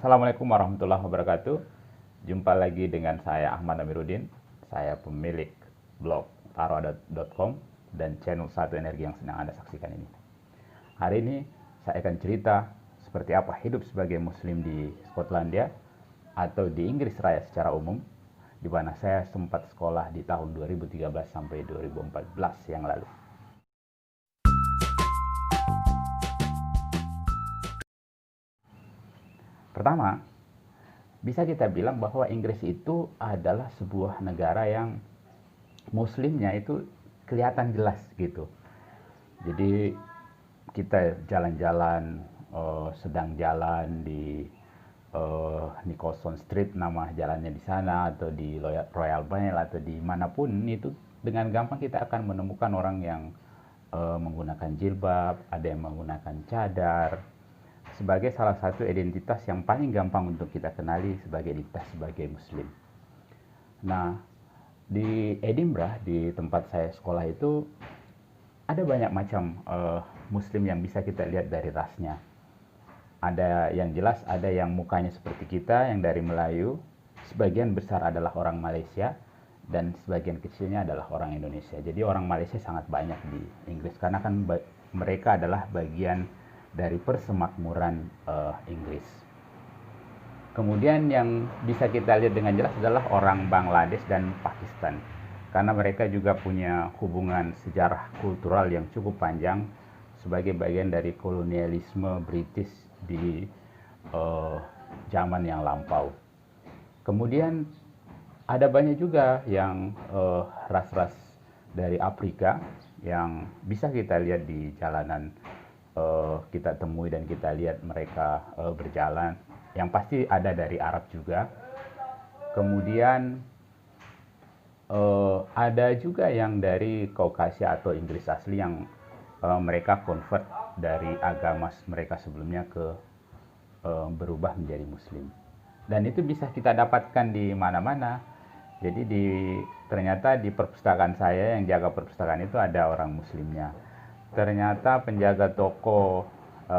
Assalamualaikum warahmatullahi wabarakatuh. Jumpa lagi dengan saya Ahmad Amiruddin. Saya pemilik blog taroa.com dan channel Satu Energi yang sedang Anda saksikan ini. Hari ini saya akan cerita seperti apa hidup sebagai muslim di Skotlandia atau di Inggris Raya secara umum, di mana saya sempat sekolah di tahun 2013 sampai 2014 yang lalu. Pertama, bisa kita bilang bahwa Inggris itu adalah sebuah negara yang muslimnya itu kelihatan jelas gitu. Jadi kita jalan-jalan, sedang jalan di Nicholson Street, nama jalannya di sana, atau di Royal Mile, atau di manapun itu, dengan gampang kita akan menemukan orang yang menggunakan jilbab, ada yang menggunakan cadar, sebagai salah satu identitas yang paling gampang untuk kita kenali sebagai identitas sebagai muslim. Nah, di Edinburgh, di tempat saya sekolah itu, ada banyak macam muslim yang bisa kita lihat dari rasnya. Ada yang jelas, ada yang mukanya seperti kita, yang dari Melayu, sebagian besar adalah orang Malaysia, dan sebagian kecilnya adalah orang Indonesia. Jadi orang Malaysia sangat banyak di Inggris, karena kan mereka adalah bagian dari persemakmuran Inggris. Kemudian yang bisa kita lihat dengan jelas adalah orang Bangladesh dan Pakistan, karena mereka juga punya hubungan sejarah kultural yang cukup panjang sebagai bagian dari kolonialisme British di zaman yang lampau. Kemudian ada banyak juga yang ras-ras dari Afrika yang bisa kita lihat di jalanan, kita temui dan kita lihat mereka berjalan. Yang pasti ada dari Arab juga. Kemudian ada juga yang dari Kaukasia atau Inggris asli yang mereka convert dari agama mereka sebelumnya ke berubah menjadi Muslim. Dan itu bisa kita dapatkan di mana-mana. Jadi ternyata di perpustakaan saya, yang jaga perpustakaan itu ada orang Muslimnya. Ternyata penjaga toko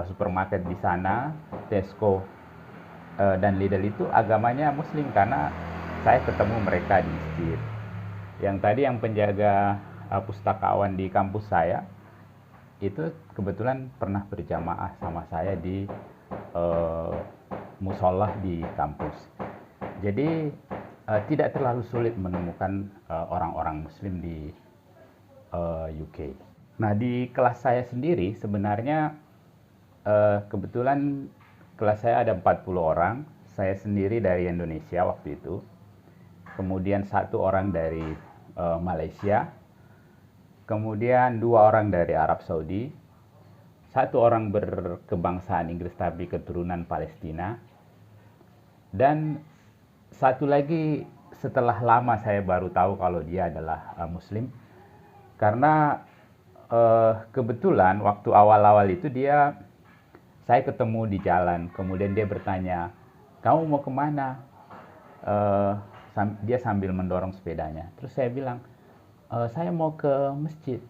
supermarket di sana, Tesco dan Lidl itu agamanya Muslim, karena saya ketemu mereka di masjid. Yang tadi yang penjaga pustakawan di kampus saya itu kebetulan pernah berjamaah sama saya di musolah di kampus. Jadi tidak terlalu sulit menemukan orang-orang Muslim di UK. Nah, di kelas saya sendiri sebenarnya kebetulan kelas saya ada 40 orang. Saya sendiri dari Indonesia waktu itu. Kemudian satu orang dari Malaysia. Kemudian 2 orang dari Arab Saudi. Satu orang berkebangsaan Inggris tapi keturunan Palestina. Dan satu lagi setelah lama saya baru tahu kalau dia adalah Muslim. Karena kebetulan waktu awal-awal itu saya ketemu di jalan, kemudian dia bertanya, kamu mau kemana? Dia sambil mendorong sepedanya. Terus saya bilang, saya mau ke masjid.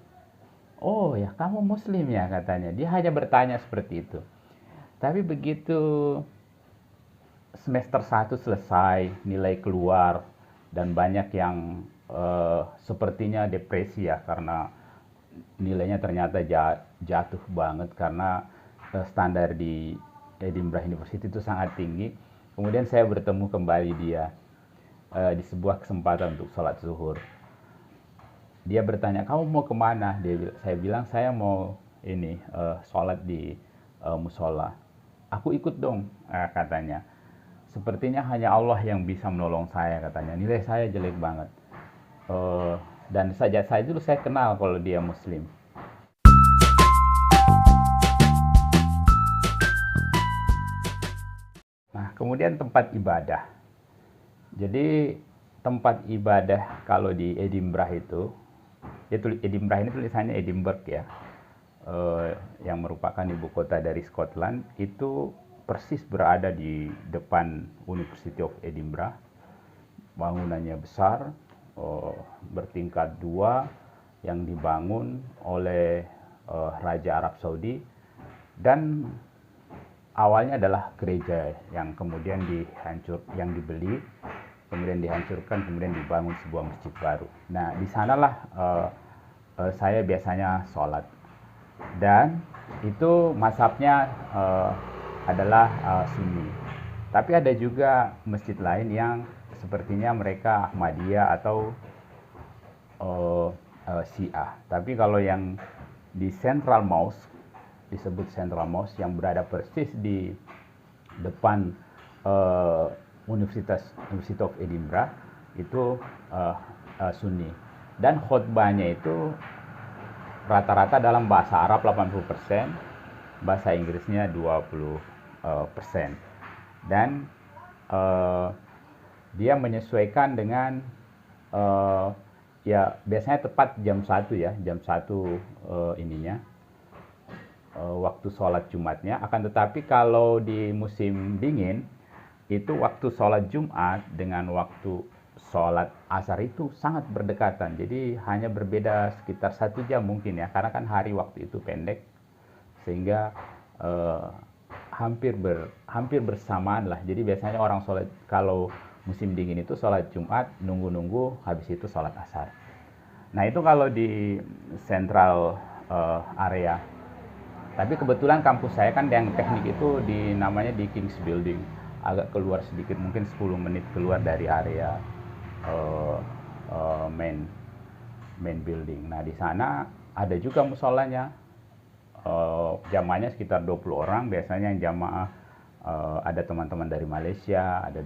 Oh ya, kamu Muslim ya, katanya. Dia hanya bertanya seperti itu. Tapi begitu semester 1 selesai, nilai keluar, dan banyak yang sepertinya depresi ya, karena nilainya ternyata jatuh banget, karena standar di Edinburgh University itu sangat tinggi. Kemudian saya bertemu kembali dia di sebuah kesempatan untuk sholat zuhur. Dia bertanya, kamu mau kemana? Saya bilang, saya mau sholat di musola. Aku ikut dong, katanya. Sepertinya hanya Allah yang bisa menolong saya, katanya. Nilai saya jelek banget. Dan sejak saat itu saya kenal kalau dia Muslim. Nah, kemudian tempat ibadah. Jadi tempat ibadah kalau di Edinburgh itu Edinburgh ini tulisannya Edinburgh ya, yang merupakan ibu kota dari Scotland, itu persis berada di depan University of Edinburgh. Bangunannya besar, bertingkat 2, yang dibangun oleh Raja Arab Saudi, dan awalnya adalah gereja yang kemudian yang dibeli, kemudian dihancurkan, kemudian dibangun sebuah masjid baru. Nah, di sanalah saya biasanya sholat. Dan itu mazhabnya adalah Sunni. Tapi ada juga masjid lain yang sepertinya mereka Ahmadiyah atau Syiah. Tapi kalau yang di Central Mosque, disebut Central Mosque, yang berada persis di depan University of Edinburgh, itu Sunni. Dan khutbahnya itu rata-rata dalam bahasa Arab 80%, bahasa Inggrisnya 20%. Dan dia menyesuaikan dengan ya biasanya tepat jam 1 ya, jam 1 waktu sholat Jumatnya. Akan tetapi kalau di musim dingin itu waktu sholat Jumat dengan waktu sholat asar itu sangat berdekatan. Jadi hanya berbeda sekitar 1 jam mungkin ya, karena kan hari waktu itu pendek, sehingga hampir bersamaan lah. Jadi biasanya orang sholat kalau musim dingin itu sholat Jumat, nunggu habis itu sholat asar. Nah itu kalau di central area. Tapi kebetulan kampus saya kan yang teknik itu namanya di King's Building, agak keluar sedikit, mungkin 10 menit keluar dari area main building. Nah di sana ada juga musolanya, jamaahnya sekitar 20 orang. Biasanya yang jamaah ada teman-teman dari Malaysia, ada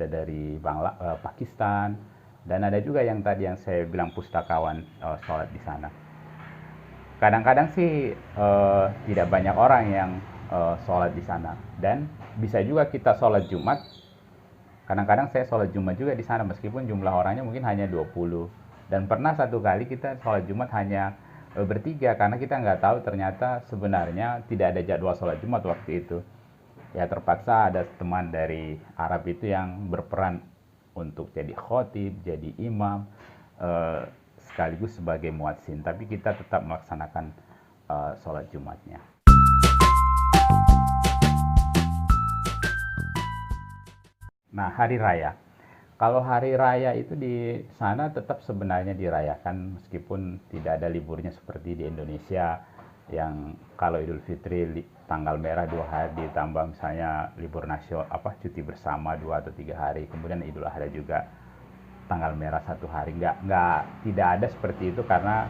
dari Pakistan, dan ada juga yang tadi yang saya bilang pustakawan sholat di sana. Kadang-kadang sih tidak banyak orang yang sholat di sana, dan bisa juga kita sholat Jumat. Kadang-kadang saya sholat Jumat juga di sana meskipun jumlah orangnya mungkin hanya 20. Dan pernah satu kali kita sholat Jumat hanya bertiga, karena kita nggak tahu ternyata sebenarnya tidak ada jadwal sholat Jumat waktu itu. Ya terpaksa ada teman dari Arab itu yang berperan untuk jadi khotib, jadi imam, sekaligus sebagai muadzin, tapi kita tetap melaksanakan sholat Jumatnya. Nah, hari raya. Kalau hari raya itu di sana tetap sebenarnya dirayakan meskipun tidak ada liburnya seperti di Indonesia, yang kalau Idul Fitri tanggal merah 2 hari ditambah misalnya libur nasional cuti bersama 2 atau 3 hari, kemudian Idul Adha juga tanggal merah 1 hari. Tidak ada seperti itu karena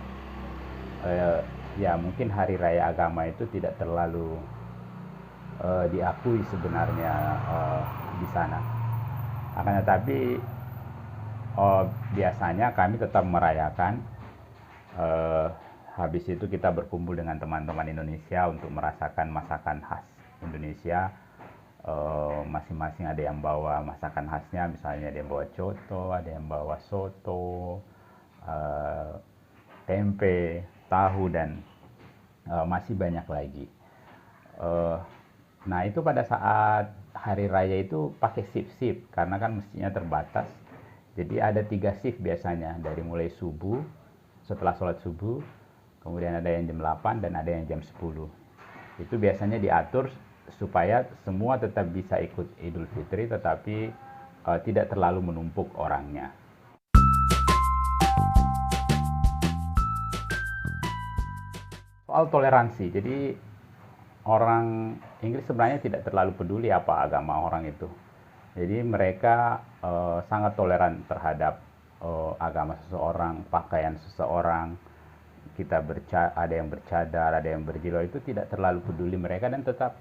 ya mungkin hari raya agama itu tidak terlalu diakui sebenarnya di sana. Akan tetapi biasanya kami tetap merayakan. Habis itu kita berkumpul dengan teman-teman Indonesia untuk merasakan masakan khas Indonesia. Masing-masing ada yang bawa masakan khasnya, misalnya ada yang bawa coto, ada yang bawa soto, tempe, tahu, dan masih banyak lagi. Nah itu pada saat hari raya itu pakai shift karena kan mestinya terbatas. Jadi ada 3 shift biasanya, dari mulai subuh, setelah sholat subuh, kemudian ada yang jam 8 dan ada yang jam 10. Itu biasanya diatur supaya semua tetap bisa ikut Idul Fitri tetapi tidak terlalu menumpuk orangnya. Soal toleransi, jadi orang Inggris sebenarnya tidak terlalu peduli apa agama orang itu. Jadi mereka sangat toleran terhadap agama seseorang, pakaian seseorang. Ada yang bercadar, ada yang berjilbab, itu tidak terlalu peduli mereka, dan tetap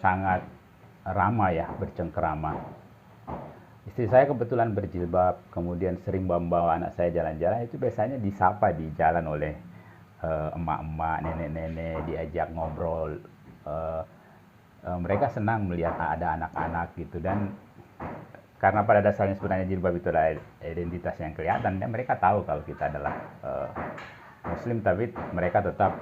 sangat ramah ya, bercengkerama. Istri saya kebetulan berjilbab, kemudian sering membawa anak saya jalan-jalan, itu biasanya disapa di jalan oleh emak-emak, nenek-nenek, diajak ngobrol. Mereka senang melihat ada anak-anak gitu, dan karena pada dasarnya sebenarnya jilbab itu adalah identitas yang kelihatan, dan mereka tahu kalau kita adalah Muslim, tapi mereka tetap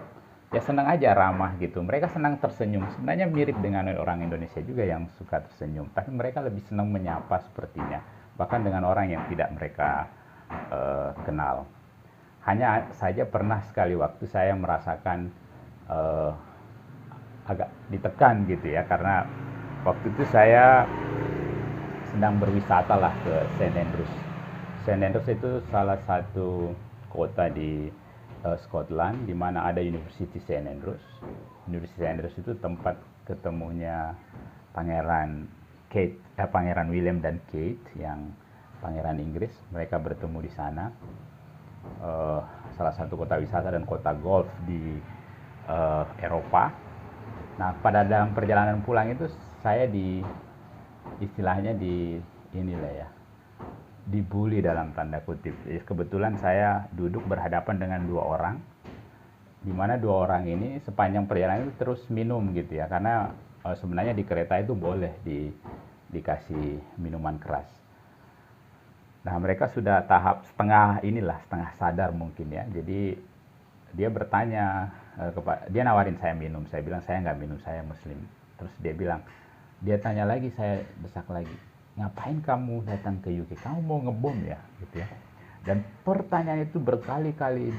ya senang aja, ramah gitu. Mereka senang tersenyum, sebenarnya mirip dengan orang Indonesia juga yang suka tersenyum, tapi mereka lebih senang menyapa sepertinya, bahkan dengan orang yang tidak mereka kenal. Hanya saja pernah sekali waktu saya merasakan eh, agak ditekan gitu ya, karena waktu itu saya sedang berwisata lah ke St. Andrews. St. Andrews itu salah satu kota di Scotland di mana ada University St. Andrews. University St. Andrews itu tempat ketemunya Pangeran William dan Kate yang pangeran Inggris. Mereka bertemu di sana. Salah satu kota wisata dan kota golf di Eropa. Nah, pada dalam perjalanan pulang itu saya istilahnya inilah ya, dibully dalam tanda kutip. Jadi kebetulan saya duduk berhadapan dengan dua orang, di mana dua orang ini sepanjang perjalanan itu terus minum gitu ya, karena sebenarnya di kereta itu boleh dikasih minuman keras. Nah, mereka sudah tahap setengah sadar mungkin ya. Jadi dia bertanya, dia nawarin saya minum. Saya bilang saya nggak minum, saya Muslim. Terus dia tanya lagi, saya desak lagi, ngapain kamu datang ke UK? Kamu mau ngebom ya, gitu ya. Dan pertanyaan itu berkali-kali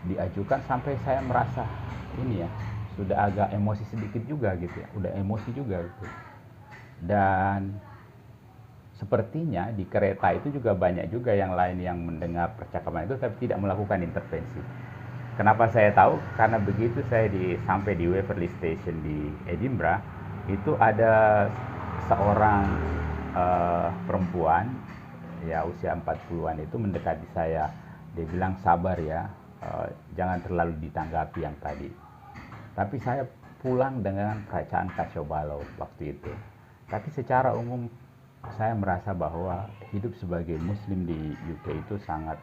diajukan sampai saya merasa ini ya, sudah agak emosi sedikit juga gitu ya, udah emosi juga gitu. Dan sepertinya di kereta itu juga banyak juga yang lain yang mendengar percakapan itu tapi tidak melakukan intervensi. Kenapa saya tahu? Karena begitu saya sampai di Waverley Station di Edinburgh, itu ada seorang perempuan ya usia 40-an itu mendekati saya. Dia bilang, sabar ya, jangan terlalu ditanggapi yang tadi. Tapi saya pulang dengan perasaan kacau balau waktu itu. Tapi secara umum saya merasa bahwa hidup sebagai Muslim di UK itu sangat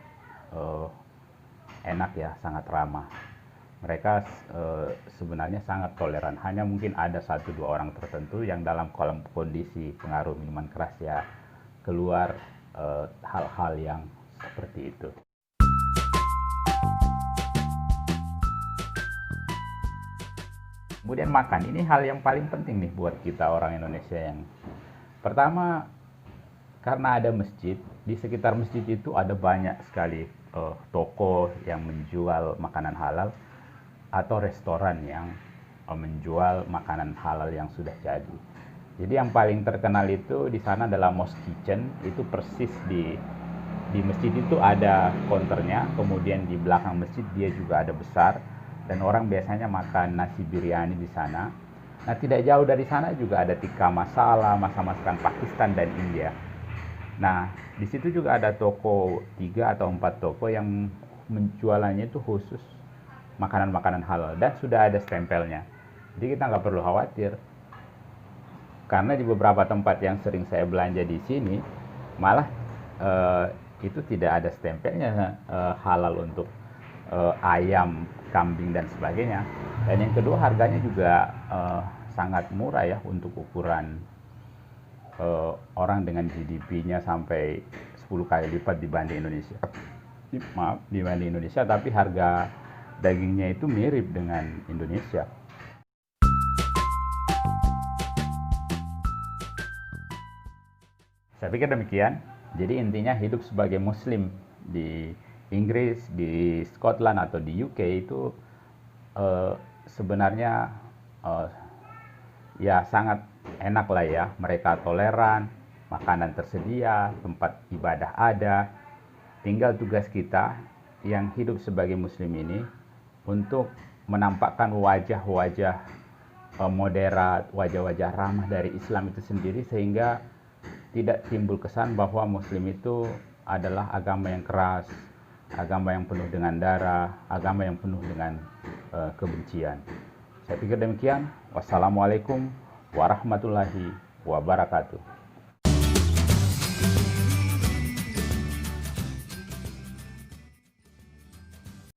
enak ya, sangat ramah. Mereka sebenarnya sangat toleran. Hanya mungkin ada 1-2 orang tertentu yang dalam kondisi pengaruh minuman keras ya keluar hal-hal yang seperti itu. Kemudian makan, ini hal yang paling penting nih buat kita orang Indonesia. Yang pertama, karena ada masjid, di sekitar masjid itu ada banyak sekali toko yang menjual makanan halal atau restoran yang menjual makanan halal yang sudah jadi. Jadi yang paling terkenal itu di sana adalah Mosque Kitchen. Itu persis di masjid itu ada counternya, kemudian di belakang masjid dia juga ada besar, dan orang biasanya makan nasi biryani di sana. Nah, tidak jauh dari sana juga ada tikka masala, masakan Pakistan dan India. Nah, di situ juga ada toko 3 atau 4 toko yang menjualannya itu khusus makanan-makanan halal dan sudah ada stempelnya. Jadi kita nggak perlu khawatir. Karena di beberapa tempat yang sering saya belanja di sini, malah itu tidak ada stempelnya halal untuk ayam, kambing dan sebagainya. Dan yang kedua, harganya juga sangat murah ya untuk ukuran orang dengan GDP-nya sampai 10 kali lipat dibanding Indonesia. Dibanding Indonesia, tapi harga dagingnya itu mirip dengan Indonesia. Saya pikir demikian. Jadi intinya hidup sebagai Muslim di Inggris, di Scotland atau di UK itu sebenarnya ya sangat enak lah ya. Mereka toleran, makanan tersedia, tempat ibadah ada. Tinggal tugas kita yang hidup sebagai Muslim ini untuk menampakkan wajah-wajah moderat, wajah-wajah ramah dari Islam itu sendiri, sehingga tidak timbul kesan bahwa Muslim itu adalah agama yang keras, agama yang penuh dengan darah, agama yang penuh dengan kebencian. Saya pikir demikian. Wassalamualaikum warahmatullahi wabarakatuh.